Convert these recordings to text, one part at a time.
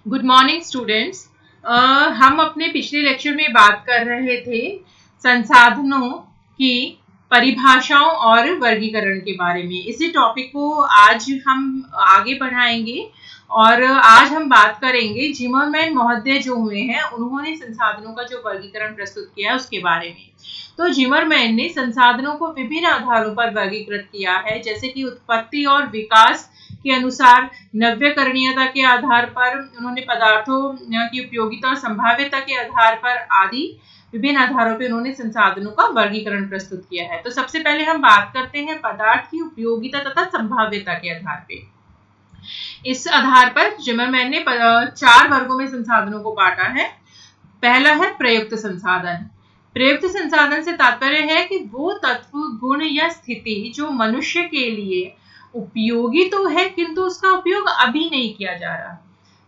Good morning students. हम अपने पिछले लेक्चर में बात कर रहे थे संसाधनों की परिभाषाओं और वर्गीकरण के बारे में। इसी टॉपिक को आज हम आगे बढ़ाएंगे और आज हम बात करेंगे जिमरमैन महोदय जो हुए हैं उन्होंने संसाधनों का जो वर्गीकरण प्रस्तुत किया उसके बारे में। तो जिमरमैन ने संसाधनों को विभिन्न आधारों पर वर्गीकृत किया है, जैसे कि उत्पत्ति और विकास के अनुसार, नव्यकरणीयता के आधार पर, उन्होंने पदार्थों की उपयोगिता और संभाव्यता के आधार पर आदि विभिन्न आधारों पर उन्होंने संसाधनों का वर्गीकरण प्रस्तुत किया है। तो सबसे पहले हम बात करते हैं पदार्थ की उपयोगिता तथा संभाव्यता के आधार पे। इस आधार पर जिमरमैन ने 4 वर्गों में संसाधनों को बांटा है। पहला है प्रयुक्त संसाधन। प्रयुक्त संसाधन से तात्पर्य है कि वो तत्व, गुण या स्थिति जो मनुष्य के लिए उपयोगी तो है किंतु उसका उपयोग अभी नहीं किया जा रहा,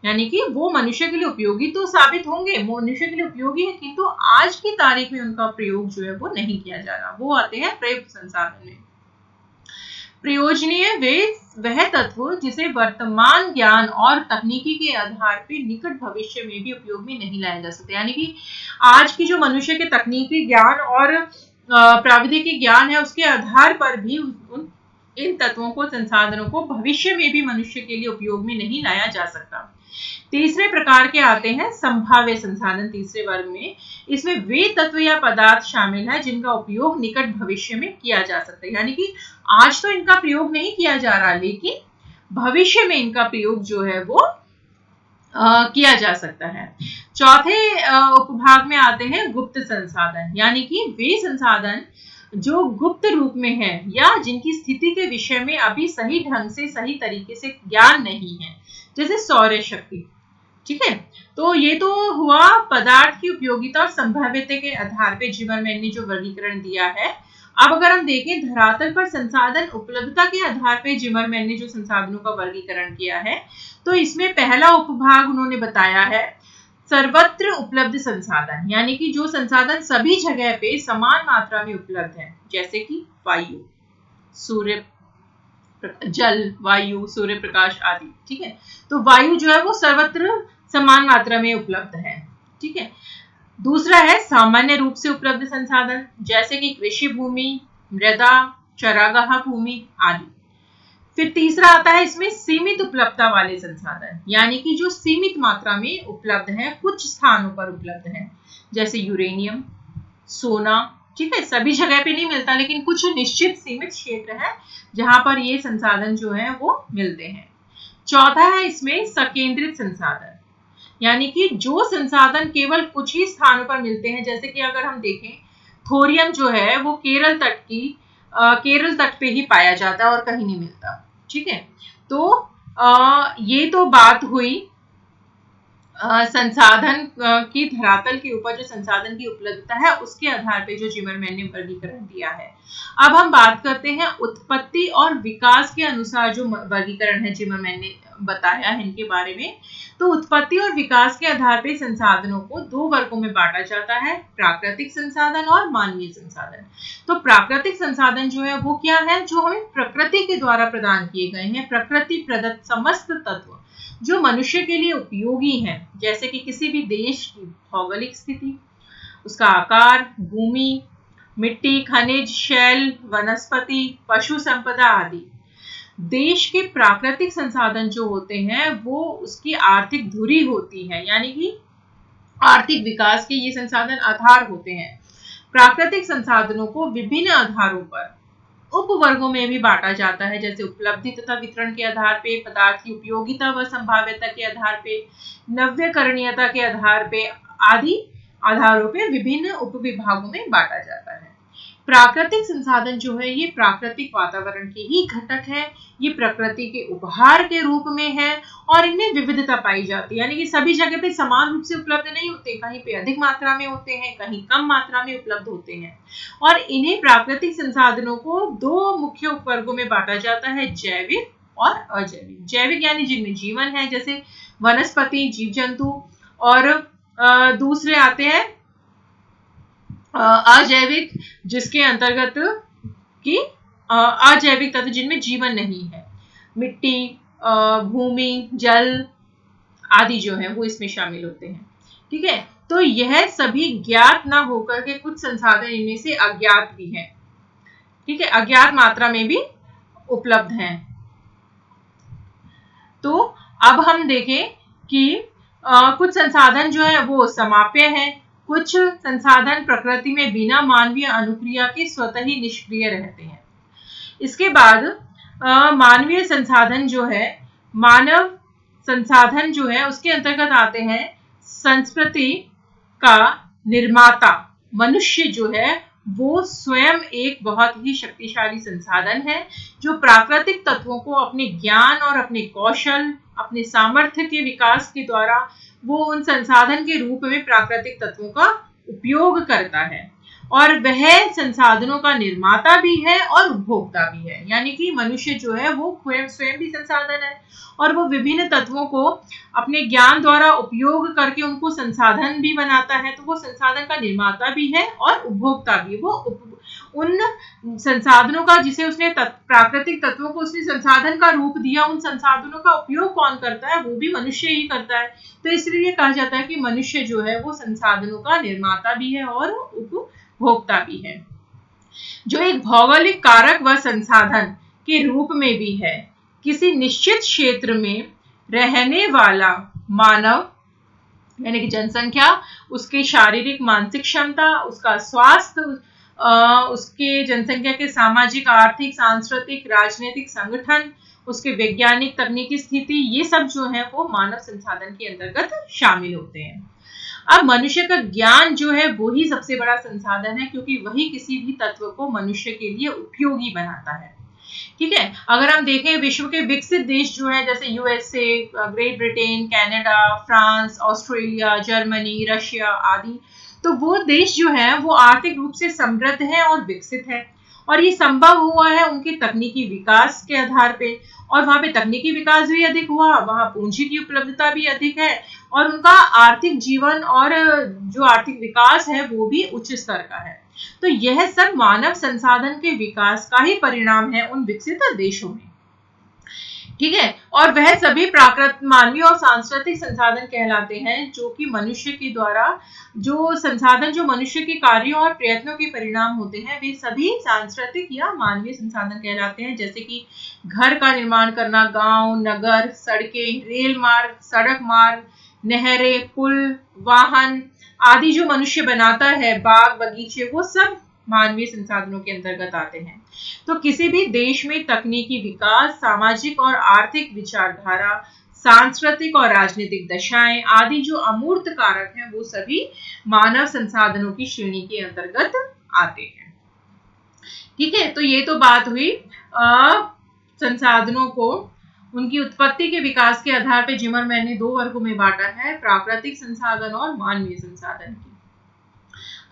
यानी कि वो मनुष्य के लिए उपयोगी तो साबित होंगे, मनुष्य के लिए उपयोगी है किंतु आज की तारीख में उनका प्रयोग जो है वो नहीं किया जा रहा, वो आते हैं प्रयुक्त संसाधन में। प्रयोजनीय वह तत्व जिसे वर्तमान ज्ञान और तकनीकी के आधार पर निकट भविष्य में भी उपयोग में नहीं लाया जा सकता, यानी कि आज की जो मनुष्य के तकनीकी ज्ञान और प्राविधिक ज्ञान है उसके आधार पर भी इन तत्वों को, संसाधनों को भविष्य में भी मनुष्य के लिए उपयोग में नहीं लाया जा सकता। तीसरे प्रकार के आते हैं संभाव्य संसाधन, तीसरे वर्ग में। इसमें वे तत्व या पदार्थ शामिल है जिनका उपयोग निकट भविष्य में किया जा सकता है, यानी कि आज तो इनका प्रयोग नहीं किया जा रहा लेकिन भविष्य में इनका प्रयोग जो है वो किया जा सकता है। चौथे उपभाग में आते हैं गुप्त संसाधन, यानी कि वे संसाधन जो गुप्त रूप में है या जिनकी स्थिति के विषय में अभी सही ढंग से, सही तरीके से ज्ञान नहीं है, जैसे सौर शक्ति। ठीक है, तो ये तो हुआ पदार्थ की उपयोगिता और संभाव्यता के आधार पे जिमरमैन ने जो वर्गीकरण दिया है। अब अगर हम देखें धरातल पर संसाधन उपलब्धता के आधार पे जिमरमैन ने जो संसाधनों का वर्गीकरण किया है, तो इसमें पहला उपभाग उन्होंने बताया है सर्वत्र उपलब्ध संसाधन, यानी कि जो संसाधन सभी जगह पे समान मात्रा में उपलब्ध है, जैसे कि वायु, सूर्य, जल, वायु, सूर्य प्रकाश आदि। ठीक है, तो वायु जो है वो सर्वत्र समान मात्रा में उपलब्ध है। ठीक है, दूसरा है सामान्य रूप से उपलब्ध संसाधन, जैसे कि कृषि भूमि, मृदा, चरागाह भूमि आदि। फिर तीसरा आता है इसमें सीमित उपलब्धता वाले संसाधन, यानी कि जो सीमित मात्रा में उपलब्ध है, कुछ स्थानों पर उपलब्ध है, जैसे यूरेनियम, सोना। ठीक है, सभी जगह पे नहीं मिलता लेकिन कुछ निश्चित सीमित क्षेत्र है जहां पर ये संसाधन जो है वो मिलते हैं। चौथा है इसमें सकेंद्रित संसाधन, यानी कि जो संसाधन केवल कुछ ही स्थानों पर मिलते हैं, जैसे कि अगर हम देखें थोरियम जो है वो केरल तट पे ही पाया जाता है और कहीं नहीं मिलता। ठीक है, तो ये तो बात हुई संसाधन की धरातल के ऊपर जो संसाधन की उपलब्धता है उसके आधार पे जो जिमरमैन ने वर्गीकरण दिया है। अब हम बात करते हैं उत्पत्ति और विकास के अनुसार जो वर्गीकरण है जिमरमैन ने बताया है इनके बारे में। तो उत्पत्ति और विकास के आधार पे संसाधनों को 2 वर्गों में बांटा जाता है, प्राकृतिक संसाधन और मानवीय संसाधन। तो प्राकृतिक संसाधन जो है वो क्या है, जो हमें प्रकृति के द्वारा प्रदान किए गए हैं, प्रकृति प्रदत्त समस्त तत्व जो मनुष्य के लिए उपयोगी हैं, जैसे कि किसी भी देश की भौगोलिक स्थिति, उसका आकार, भूमि, मिट्टी, खनिज, शैल, वनस्पति, पशु संपदा आदि। देश के प्राकृतिक संसाधन जो होते हैं वो उसकी आर्थिक धुरी होती है, यानी कि आर्थिक विकास के ये संसाधन आधार होते हैं। प्राकृतिक संसाधनों को विभिन्न आधारों पर उपवर्गों में भी बांटा जाता है, जैसे उपलब्धि तथा वितरण के आधार पे, पदार्थ की उपयोगिता व संभाव्यता के आधार पे, नव्यकरणीयता के आधार पे आदि आधारों पे विभिन्न उपविभागों में बांटा जाता है। प्राकृतिक संसाधन जो है ये प्राकृतिक वातावरण के ही घटक है, ये प्रकृति के उपहार के रूप में है और इनमें विविधता पाई जाती है, यानी कि सभी जगह पे समान रूप से उपलब्ध नहीं होते, कहीं पे अधिक मात्रा में होते हैं, कहीं कम मात्रा में उपलब्ध होते हैं। और इन्हें प्राकृतिक संसाधनों को 2 मुख्य उपवर्गों में बांटा जाता है, जैविक और अजैविक। जैविक यानी जिनमें जीवन है, जैसे वनस्पति, जीव जंतु, और दूसरे आते हैं अजैविक, जिसके अंतर्गत कि अजैविक तत्व जिनमें जीवन नहीं है, मिट्टी, भूमि, जल आदि जो है वो इसमें शामिल होते हैं। ठीक है, तो यह सभी ज्ञात ना होकर के कुछ संसाधन इनमें से अज्ञात भी हैं। ठीक है, अज्ञात मात्रा में भी उपलब्ध हैं। तो अब हम देखें कि कुछ संसाधन जो है वो समाप्य हैं, कुछ संसाधन प्रकृति में बिना मानवीय अनुक्रिया के स्वतः ही निष्क्रिय रहते हैं। इसके बाद मानवीय संसाधन जो है, मानव संसाधन जो है उसके अंतर्गत आते हैं संस्कृति का निर्माता मनुष्य जो है वो स्वयं एक बहुत ही शक्तिशाली संसाधन है, जो प्राकृतिक तत्वों को अपने ज्ञान और अपने कौशल, अपने सामर्थ्य के विकास के द्वारा वो उन संसाधन के रूप में प्राकृतिक तत्वों का उपयोग करता है, और वह संसाधनों का निर्माता भी है और उपभोक्ता भी है। यानी कि मनुष्य जो है वो स्वयं भी संसाधन है और वो विभिन्न तत्वों को अपने ज्ञान द्वारा उपयोग करके उनको संसाधन भी बनाता है, तो वो संसाधन का निर्माता भी है और उपभोक्ता भी। वो उन संसाधनों का, जिसे उसने प्राकृतिक तत्वों को उसने संसाधन का रूप दिया, उन संसाधनों का उपयोग कौन करता है? वो भी मनुष्य ही करता है। तो इसलिए कहा जाता है कि मनुष्य जो है वो संसाधनों का निर्माता भी है और उपभोक्ता भी है। जो एक भौगोलिक कारक व संसाधन के रूप में भी है। किसी निश्चित क्षेत्र में रहने वाला मानव यानी कि जनसंख्या, उसकी शारीरिक मानसिक क्षमता, उसका स्वास्थ्य, उसके जनसंख्या के सामाजिक, आर्थिक, सांस्कृतिक, राजनीतिक संगठन, उसके वैज्ञानिक तकनीकी स्थिति, ये सब जो है वो मानव संसाधन के अंतर्गत शामिल होते हैं। अब मनुष्य का ज्ञान जो है वो ही सबसे बड़ा संसाधन है, क्योंकि वही किसी भी तत्व को मनुष्य के लिए उपयोगी बनाता है। ठीक है, अगर हम देखें विश्व के विकसित देश जो है, जैसे USA, great Britain, Canada, France, Australia, Germany, Russia आदि, तो वो देश जो है वो आर्थिक रूप से समृद्ध है और विकसित है, और ये संभव हुआ है उनके तकनीकी विकास के आधार पे। और वहां पे तकनीकी विकास भी अधिक हुआ, वहां पूंजी की उपलब्धता भी अधिक है, और उनका आर्थिक जीवन और जो आर्थिक विकास है वो भी उच्च स्तर का है। तो यह सब मानव संसाधन के विकास का ही परिणाम है उन विकसित देशों में। ठीक है, और वह सभी प्राकृतिक, मानवीय और सांस्कृतिक संसाधन कहलाते हैं, जो कि मनुष्य के द्वारा जो संसाधन जो मनुष्य के कार्यों और प्रयत्नों के परिणाम होते हैं, वे सभी सांस्कृतिक या मानवीय संसाधन कहलाते हैं। जैसे कि घर का निर्माण करना, गांव, नगर, सड़कें, रेल मार्ग, सड़क मार्ग, नहरें, पुल, वाहन आदि जो मनुष्य बनाता है, बाग बगीचे, वो सब मानवीय संसाधनों के अंतर्गत आते हैं। तो किसी भी देश में तकनीकी विकास, सामाजिक और आर्थिक विचारधारा, सांस्कृतिक और राजनीतिक दशाएं आदि जो अमूर्त कारक हैं, वो सभी मानव संसाधनों की श्रेणी के अंतर्गत आते हैं। ठीक है, तो ये तो बात हुई संसाधनों को उनकी उत्पत्ति के विकास के आधार पर जिमरमैन ने 2 वर्गों में बांटा है, प्राकृतिक संसाधन और मानवीय संसाधन की।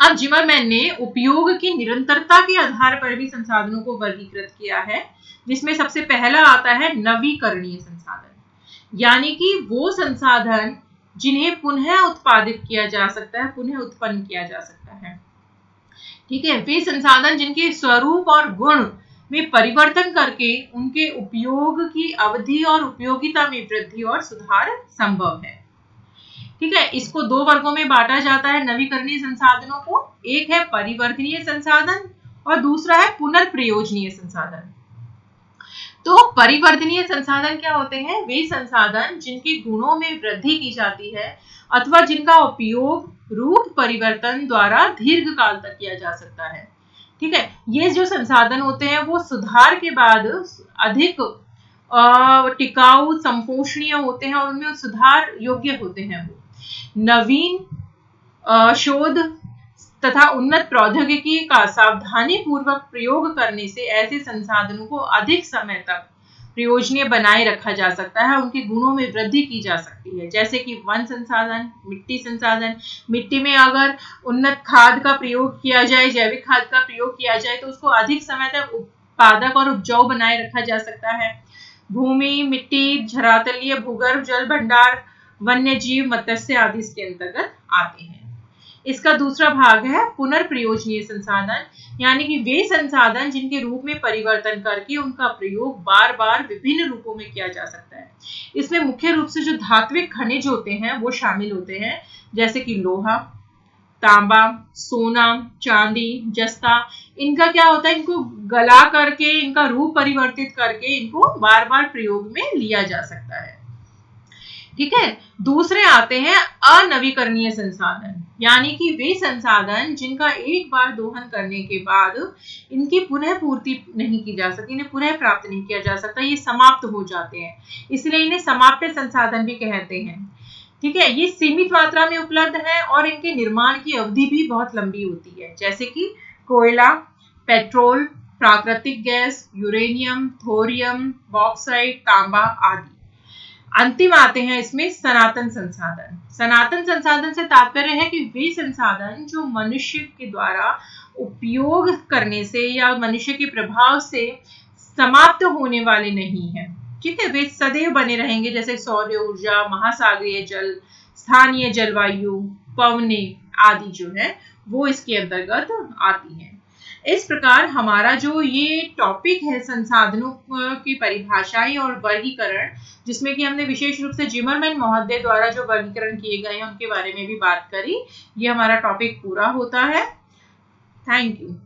अब जिमरमैन ने उपयोग की निरंतरता के आधार पर भी संसाधनों को वर्गीकृत किया है, जिसमें सबसे पहला आता है नवीकरणीय संसाधन, यानी कि वो संसाधन जिन्हें पुनः उत्पादित किया जा सकता है, पुनः उत्पन्न किया जा सकता है। ठीक है, वे संसाधन जिनके स्वरूप और गुण में परिवर्तन करके उनके उपयोग की अवधि और उपयोगिता में वृद्धि और सुधार संभव है। ठीक है, इसको 2 वर्गों में बांटा जाता है नवीकरणीय संसाधनों को। एक है परिवर्तनीय संसाधन और दूसरा है पुनर्प्रयोजनीय संसाधन। तो परिवर्तनीय संसाधन क्या होते हैं? वे संसाधन जिनके गुणों में वृद्धि की जाती है अथवा जिनका उपयोग रूप परिवर्तन द्वारा दीर्घ काल तक किया जा सकता है। ठीक है, ये जो संसाधन होते हैं वो सुधार के बाद अधिक टिकाऊ, संपोषणीय होते हैं और उनमें सुधार योग्य होते हैं। वो नवीन शोध तथा उन्नत प्रौद्योगिकी का सावधानी पूर्वक प्रयोग करने से ऐसे संसाधनों को अधिक समय तक प्रयोजनीय बनाए रखा जा सकता है, उनके गुणों में वृद्धि की जा सकती है। जैसे कि वन संसाधन, मिट्टी संसाधन, मिट्टी में अगर उन्नत खाद का प्रयोग किया जाए, जैविक खाद का प्रयोग किया जाए, तो उसको अधिक समय तक उत्पादक और उपजाऊ बनाए रखा जा सकता है। भूमि, मिट्टी, धरातलीय, भूगर्भ जल भंडार, वन्य जीव, मत्स्य आदि इसके अंतर्गत आते हैं। इसका दूसरा भाग है पुनर्प्रयोजनीय संसाधन, यानी कि वे संसाधन जिनके रूप में परिवर्तन करके उनका प्रयोग बार बार विभिन्न रूपों में किया जा सकता है। इसमें मुख्य रूप से जो धात्विक खनिज होते हैं वो शामिल होते हैं, जैसे कि लोहा, तांबा, सोना, चांदी, जस्ता। इनका क्या होता है, इनको गला करके इनका रूप परिवर्तित करके इनको बार बार प्रयोग में लिया जा सकता है। ठीक है। दूसरे आते हैं अनवीकरणीय संसाधन, यानी कि वे संसाधन जिनका एक बार दोहन करने के बाद इनकी पुनः पूर्ति नहीं की जा सकती, इन्हें पुनः प्राप्त नहीं किया जा सकता, ये समाप्त हो जाते हैं, इसलिए इन्हें समाप्य संसाधन भी कहते हैं। ठीक है। ये सीमित मात्रा में उपलब्ध है और इनके निर्माण की अवधि भी बहुत लंबी होती है, जैसे कि कोयला, पेट्रोल, प्राकृतिक गैस, यूरेनियम, थोरियम, बॉक्साइट, तांबा आदि। अंतिम आते हैं इसमें सनातन संसाधन। सनातन संसाधन से तात्पर्य है कि वे संसाधन जो मनुष्य के द्वारा उपयोग करने से या मनुष्य के प्रभाव से समाप्त होने वाले नहीं है। ठीक है, वे सदैव बने रहेंगे, जैसे सौर ऊर्जा, महासागरीय जल, स्थानीय जलवायु, पवने आदि जो है वो इसके अंतर्गत आती हैं। इस प्रकार हमारा जो ये टॉपिक है संसाधनों की परिभाषाएं और वर्गीकरण, जिसमें कि हमने विशेष रूप से जिमरमैन महोदय द्वारा जो वर्गीकरण किए गए हैं उनके बारे में भी बात करी, ये हमारा टॉपिक पूरा होता है। Thank you.